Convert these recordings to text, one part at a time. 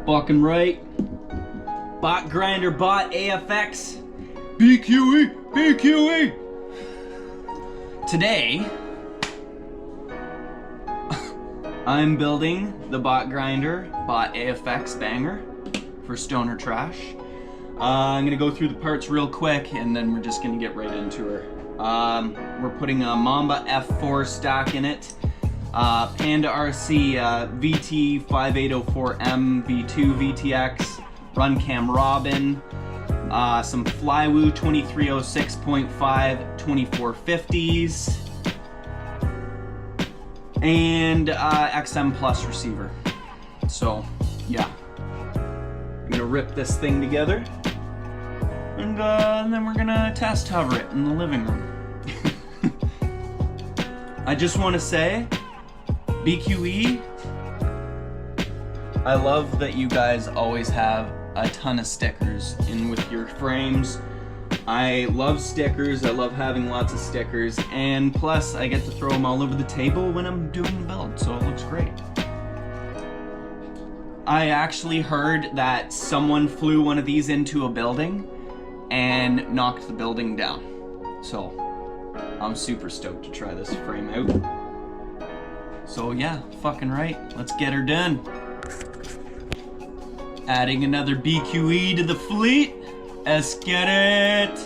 Fucking right. Bot grinder, bot AFX. BQE, BQE. Today, I'm building the bot grinder, bot AFX banger for Stoner Trash. I'm gonna go through the parts real quick and then we're just gonna get right into her. We're putting a Mamba F4 stack in it. Panda RC VT5804M V2 VTX, Runcam Robin, some Flywoo 2306.5 2450s, and XM Plus receiver. So yeah, I'm gonna rip this thing together and then we're gonna test hover it in the living room. I just want to say, BQE, I love that you guys always have a ton of stickers in with your frames. I love stickers, I love having lots of stickers, and plus I get to throw them all over the table when I'm doing the build, so it looks great. I actually heard that someone flew one of these into a building and knocked the building down. So I'm super stoked to try this frame out. So yeah, fucking right, let's get her done. Adding another BQE to the fleet. Let's get it.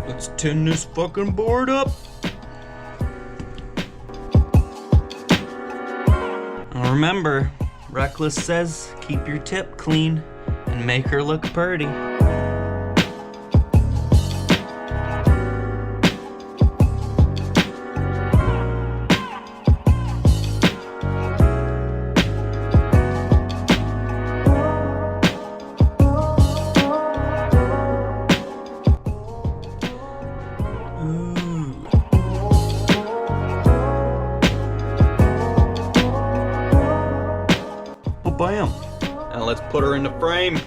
Let's tin this fucking board up. Now remember, Reckless says keep your tip clean and make her look pretty. Bam! Now let's put her in the frame.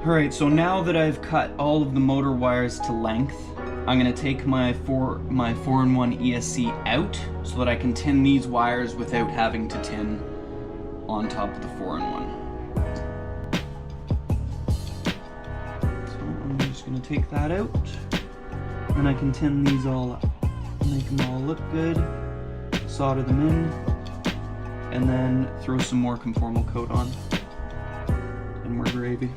Alright, so now that I've cut all of the motor wires to length, I'm gonna take my 4-in-1 ESC out so that I can tin these wires without having to tin on top of the 4-in-1. So I'm just gonna take that out, and I can tin these all up, make them all look good, solder them in, and then throw some more conformal coat on, and we're gravy.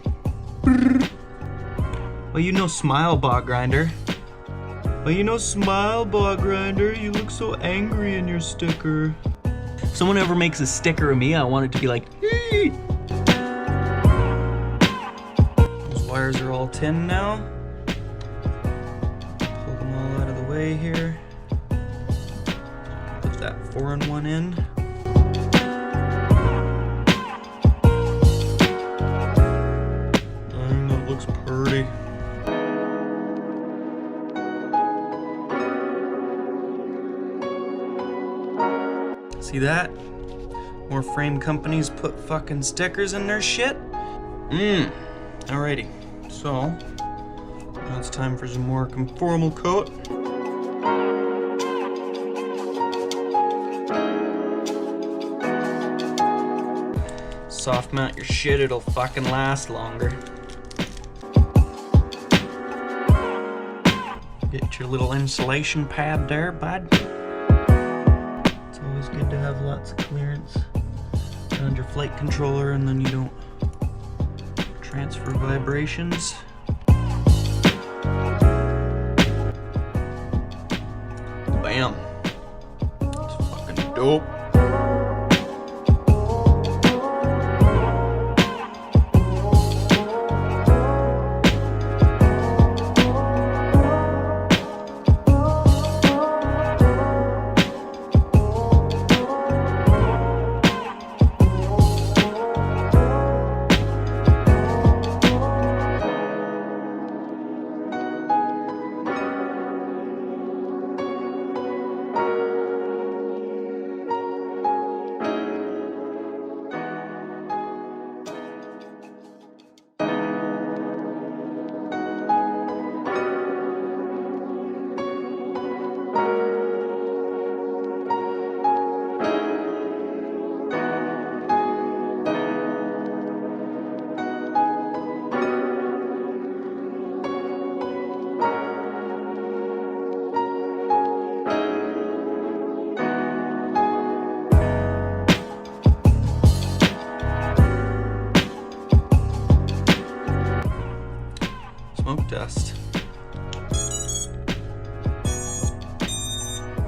Well, you know, smile, bot grinder. Well, you know, smile, bot grinder. You look so angry in your sticker. If someone ever makes a sticker of me, I want it to be like, hee! Those wires are all tin now. Pull them all out of the way here. Put that 4-in-1 in. Dang, that looks pretty. See that? More frame companies put fucking stickers in their shit. Alrighty, so now it's time for some more conformal coat. Soft mount your shit, it'll fucking last longer. Get your little insulation pad there, bud. It's good to have lots of clearance around your flight controller, and then you don't transfer vibrations. Bam! It's fucking dope.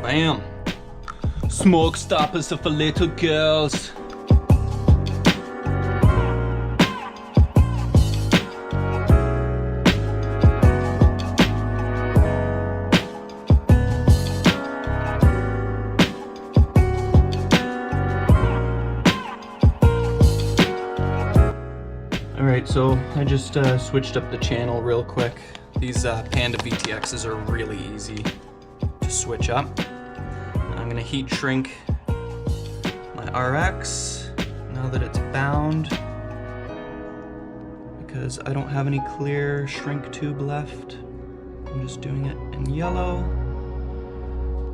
Bam. Smoke stoppers for little girls. Alright, so I just switched up the channel real quick. These Panda VTXs are really easy to switch up. I'm gonna heat shrink my RX now that it's bound, because I don't have any clear shrink tube left. I'm just doing it in yellow.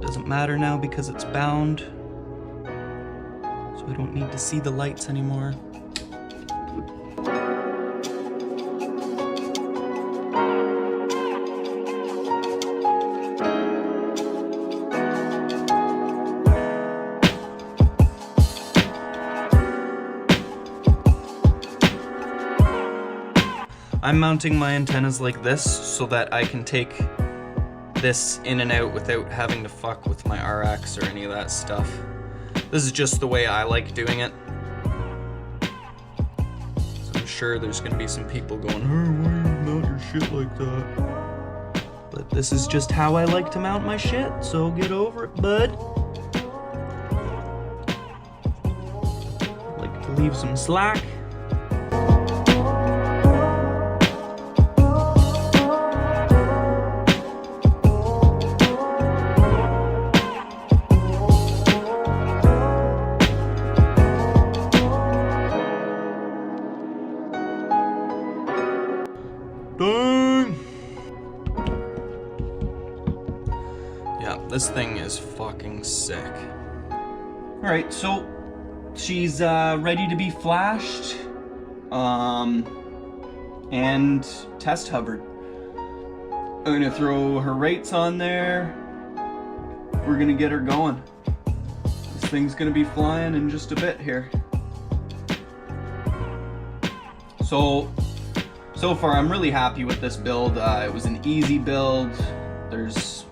Doesn't matter now because it's bound, so I don't need to see the lights anymore. I'm mounting my antennas like this so that I can take this in and out without having to fuck with my RX or any of that stuff. This is just the way I like doing it. So I'm sure there's gonna be some people going, "Hey, why do you mount your shit like that?" But this is just how I like to mount my shit, so get over it, bud. I like to leave some slack. Dang! Yeah, this thing is fucking sick. Alright, so she's ready to be flashed and test hovered. I'm gonna throw her rates on there. We're gonna get her going. This thing's gonna be flying in just a bit here. So far, I'm really happy with this build. It was an easy build. There's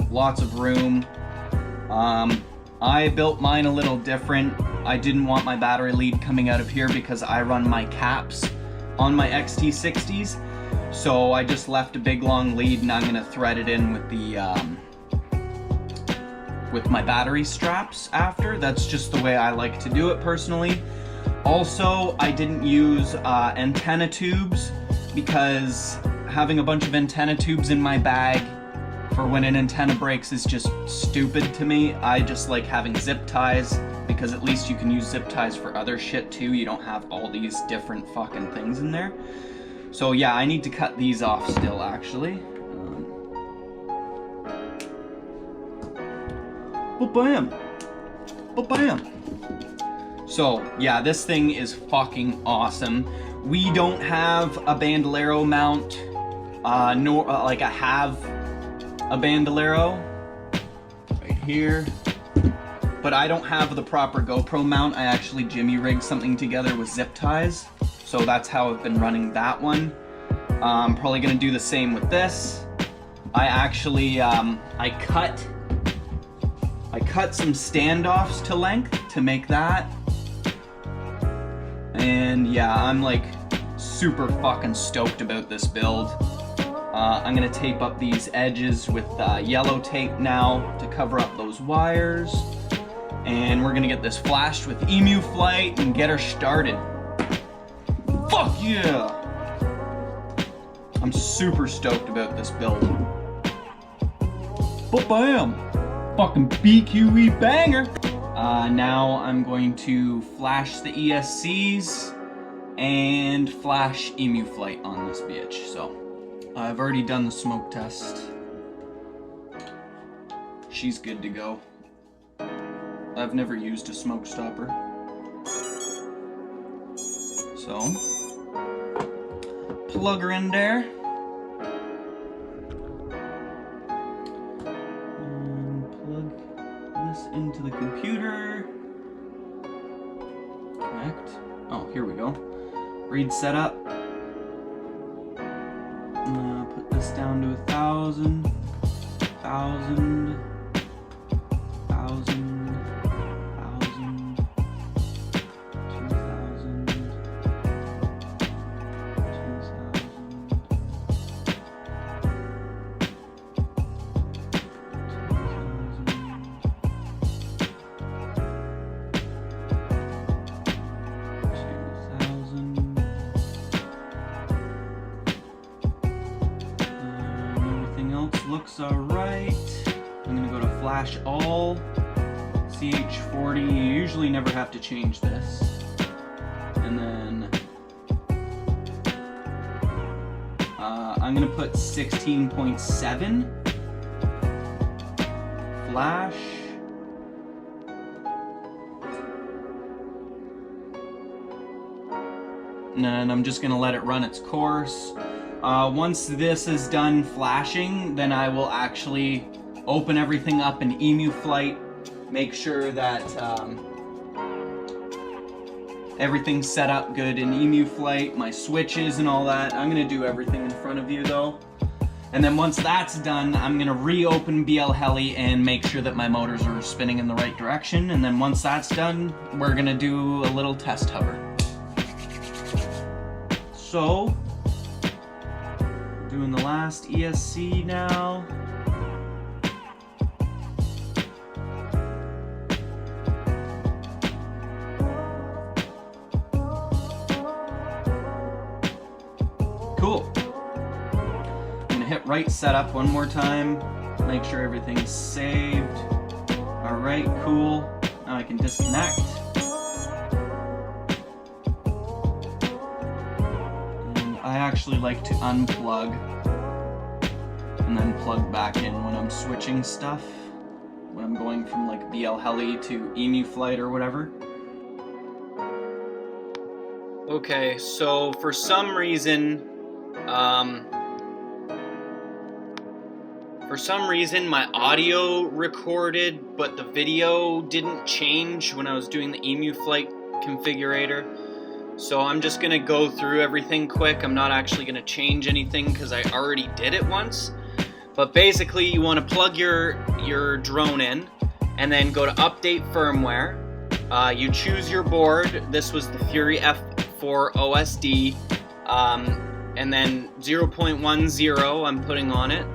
lots of room. I built mine a little different. I didn't want my battery lead coming out of here because I run my caps on my XT60s. So I just left a big long lead, and I'm gonna thread it in with the with my battery straps after. That's just the way I like to do it personally. Also, I didn't use antenna tubes, because having a bunch of antenna tubes in my bag for when an antenna breaks is just stupid to me. I just like having zip ties, because at least you can use zip ties for other shit too. You don't have all these different fucking things in there. So yeah, I need to cut these off still, actually. Ba-bam! Ba-bam! So yeah, this thing is fucking awesome. We don't have a bandolero mount, nor like I have a bandolero right here, but I don't have the proper GoPro mount. I actually jimmy rigged something together with zip ties, so that's how I've been running that one. I'm probably gonna do the same with this. I actually I cut some standoffs to length to make that. And yeah, I'm like super fucking stoked about this build. I'm gonna tape up these edges with yellow tape now to cover up those wires. And we're gonna get this flashed with Emuflight and get her started. Fuck yeah! I'm super stoked about this build. Ba-bam! Fucking BQE banger! Now I'm going to flash the ESCs and flash Emuflight on this bitch. So I've already done the smoke test. She's good to go. I've never used a smoke stopper. So plug her in there. Into the computer. Connect. Oh, here we go. Read setup. Put this down to 1,000. flash all. CH40, you usually never have to change this. And then I'm gonna put 16.7 flash. And then I'm just gonna let it run its course. Once this is done flashing, then I will actually open everything up in Emuflight, make sure that everything's set up good in Emuflight, my switches and all that. I'm gonna do everything in front of you though. And then once that's done, I'm gonna reopen BL Heli and make sure that my motors are spinning in the right direction. And then once that's done, we're gonna do a little test hover. So, doing the last ESC now. Cool. I'm gonna hit right setup one more time, make sure everything's saved. All right, cool. Now I can disconnect. I actually like to unplug and then plug back in when I'm switching stuff, when I'm going from like BL Heli to Emuflight or whatever. Okay, so for some reason my audio recorded, but the video didn't change when I was doing the Emuflight configurator. So I'm just gonna go through everything quick. I'm not actually gonna change anything because I already did it once. But basically you wanna plug your drone in and then go to update firmware. You choose your board. This was the Fury F4 OSD. And then 0.10 I'm putting on it.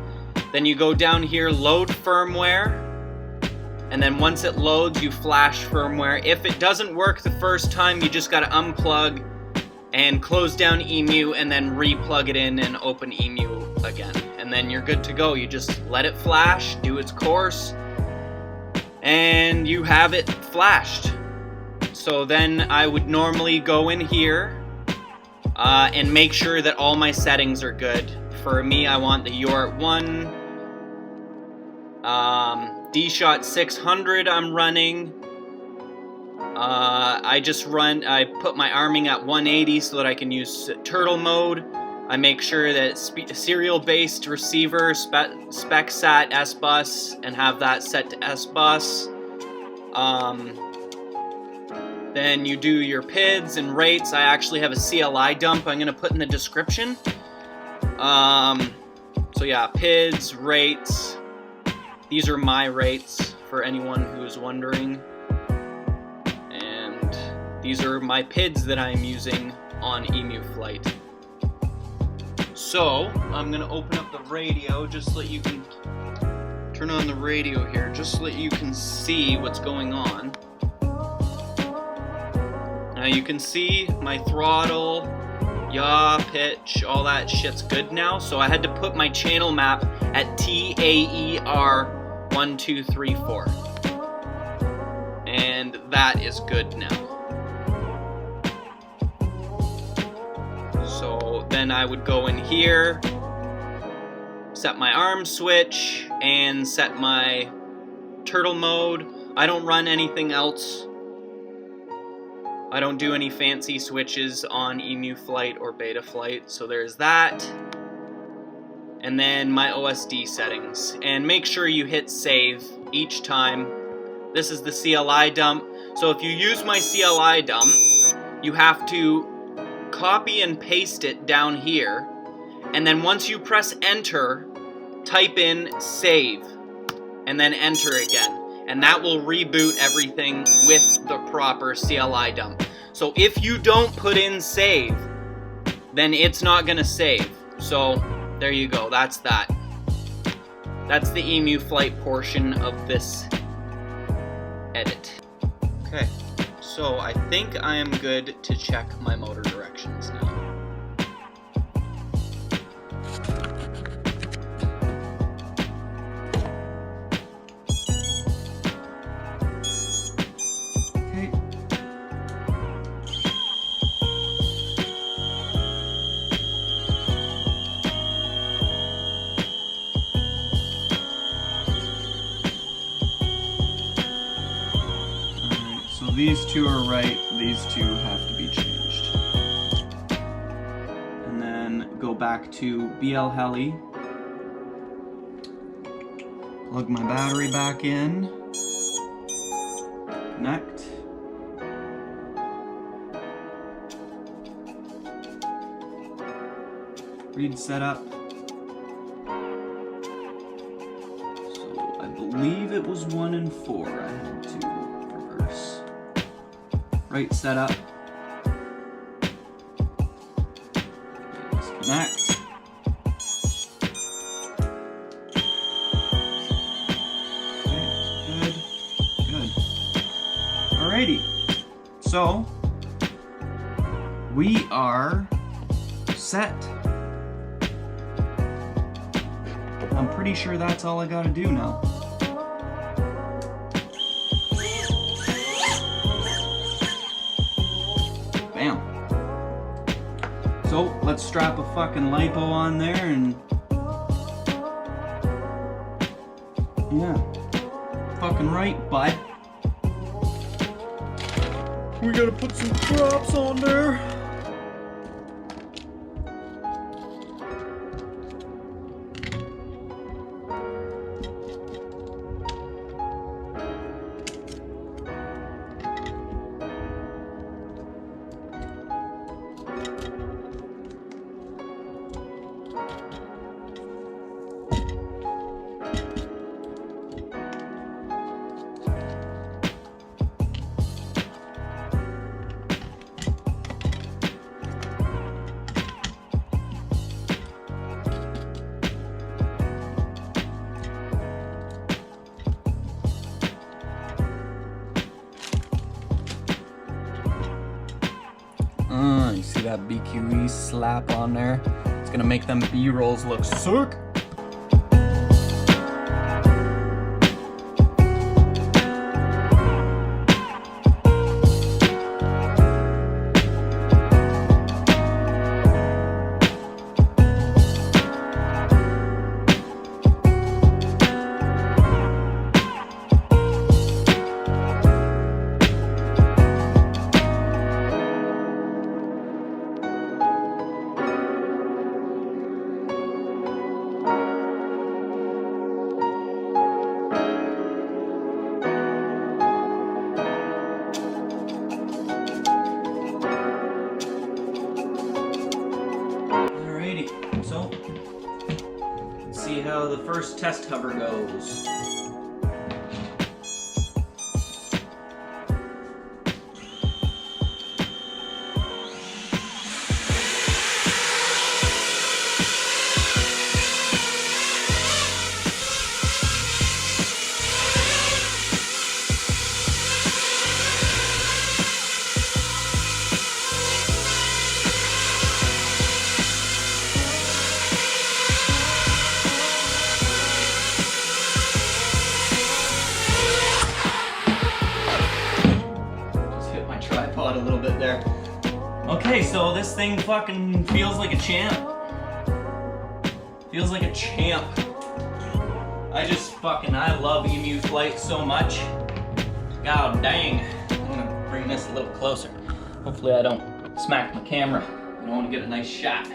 Then you go down here, load firmware. And then once it loads, you flash firmware. If it doesn't work the first time, you just gotta unplug and close down Emu and then re-plug it in and open Emu again. And then you're good to go. You just let it flash, do its course, and you have it flashed. So then I would normally go in here and make sure that all my settings are good. For me, I want the UART 1, D-Shot 600 I'm running. I put my arming at 180 so that I can use turtle mode. I make sure that serial-based receiver, spec sat S-Bus, and have that set to S-Bus. Then you do your PIDs and rates. I actually have a CLI dump I'm going to put in the description. So yeah, PIDs, rates. These are my rates for anyone who's wondering. And these are my PIDs that I'm using on Emuflight. So, I'm gonna open up the radio just so that you can turn on the radio here, just so that you can see what's going on. Now you can see my throttle, yaw, pitch, all that shit's good now. So I had to put my channel map at TAER1234. And that is good now. So then I would go in here, set my arm switch, and set my turtle mode. I don't run anything else. I don't do any fancy switches on Emuflight or Betaflight, so there's that. And then my OSD settings. And make sure you hit save each time. This is the CLI dump. So if you use my CLI dump, you have to copy and paste it down here. And then once you press enter, type in save. And then enter again. And that will reboot everything with the proper CLI dump. So if you don't put in save, then it's not gonna save. So there you go, that's that. That's the Emuflight portion of this edit. Okay, so I think I am good to check my motor directions now. these two are right, these two have to be changed. And then go back to BL Heli. Plug my battery back in. Connect. Read setup. So I believe it was 1 and 4. I had to reverse. Right setup. Disconnect. Okay, good. Alrighty. So we are set. I'm pretty sure that's all I gotta do now. Bam. So let's strap a fucking lipo on there and yeah, fucking right, bud. We gotta put some props on there. You see that BQE slap on there? It's gonna make them B-rolls look sick. So, let's see how the first test hover goes. A little bit there. Okay, so this thing fucking feels like a champ. Feels like a champ. I love Emuflight so much. God dang. I'm gonna bring this a little closer. Hopefully I don't smack my camera. I want to get a nice shot.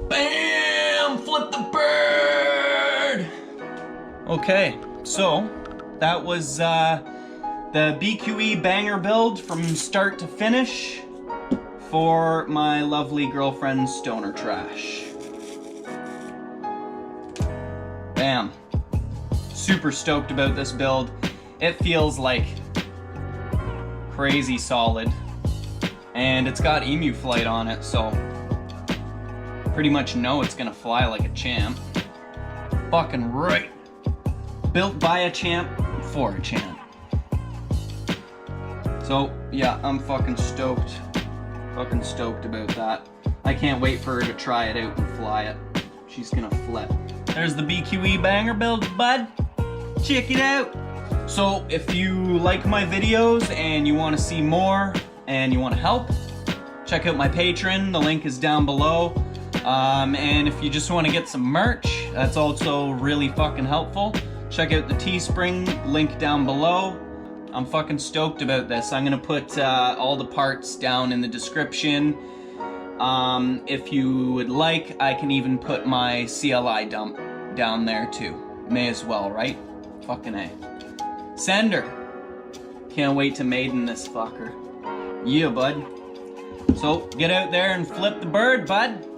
Bam! Flip the bird! Okay, so that was the BQE banger build from start to finish for my lovely girlfriend Stoner Trash. Bam. Super stoked about this build. It feels like crazy solid. And it's got Emuflight on it, so pretty much know it's gonna fly like a champ. Fucking right. Built by a champ, for a champ. So yeah, I'm fucking stoked. Fucking stoked about that. I can't wait for her to try it out and fly it. She's gonna flip. There's the BQE banger build, bud. Check it out. So if you like my videos and you want to see more and you want to help, check out my Patreon, the link is down below. And if you just want to get some merch, that's also really fucking helpful. Check out the Teespring, link down below. I'm fucking stoked about this. I'm gonna put all the parts down in the description. If you would like, I can even put my CLI dump down there too. May as well, right? Fucking A. Sender. Can't wait to Maiden this fucker. Yeah, bud. So, get out there and flip the bird, bud.